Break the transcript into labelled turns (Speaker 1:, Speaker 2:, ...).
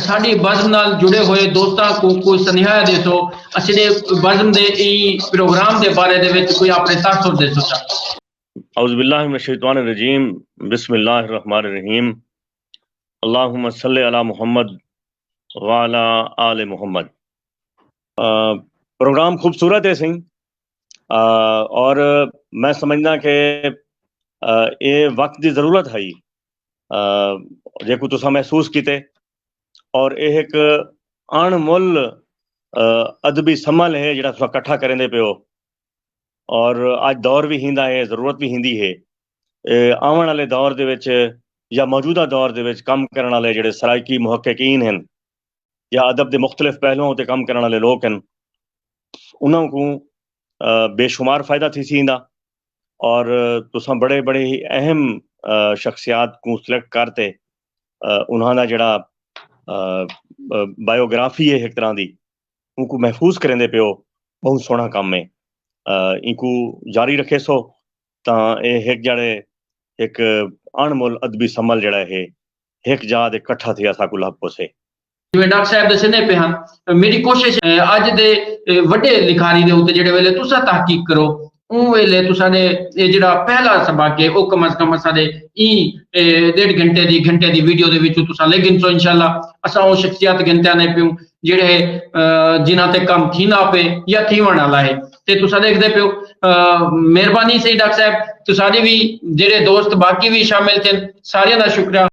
Speaker 1: ساڈی بزم نال جڑے ہوئے دوستاں کو کوئی سنیہا دے سو اسے بزم دے ای پروگرام دے بارے دے وچ کوئی اپنے تاثر دے سو.
Speaker 2: اعوذ باللہ من الشیطان الرجیم بسم اللہ الرحمن الرحیم اللہم صلی علی محمد وعلی آل محمد. پروگرام خوبصورت ہے سنگھ اور میں سمجھنا کہ یہ وقت دی ضرورت ہے جیکو تسا محسوس کیتے اور یہ ایک ان مل ادبی سمل ہے جڑا تسا کٹھا کریں دے پیو اور آج دور بھی ہیندا ہے ضرورت بھی ہیندی ہے. آون والے دور دے وچ یا موجودہ دور دے وچ کم کرن والے جڑے سرائکی محققین ہیں یا ادب دے مختلف پہلوؤں تے کم کرن والے لوگ ہیں انہوں کو بے شمار فائدہ تھی سیندا اور تساں بڑے بڑے ہی اہم شخصیات کو سلیکٹ کرتے انہاں دا جڑا بایوگرافی ہے ایک طرح دی ان کو محفوظ کریں دے پیو بہت سونا کام ہے. ان کو جاری رکھے سو تاں ایک جڑے ایک انمول ادبی سمل جڑا ہے ایک جا دے کٹھا تھیا سا کو لب سے.
Speaker 1: ڈاکٹر صاحب دسنے پہ ہاں میری کوشش اج دے وڈے لکھاری دے اوتے جڑے ویلے تسا تحقیق کرو اون ویلے تسا نے جڑا پہلا سبق ہے او کم از کم اسا دے ڈیڑھ گھنٹے دی ویڈیو دے وچ تسا لیکن سو انشاءاللہ اسا او شخصیات گنتے نے پیو جڑے جنہاں تے کم تھینا پے یا تھیون والا ہے تے تسا دیکھ دے پیو. مہربانی سے ڈاکٹر صاحب تساڈے بھی جڑے دوست باقی بھی شامل تھے سارے دا شکریہ.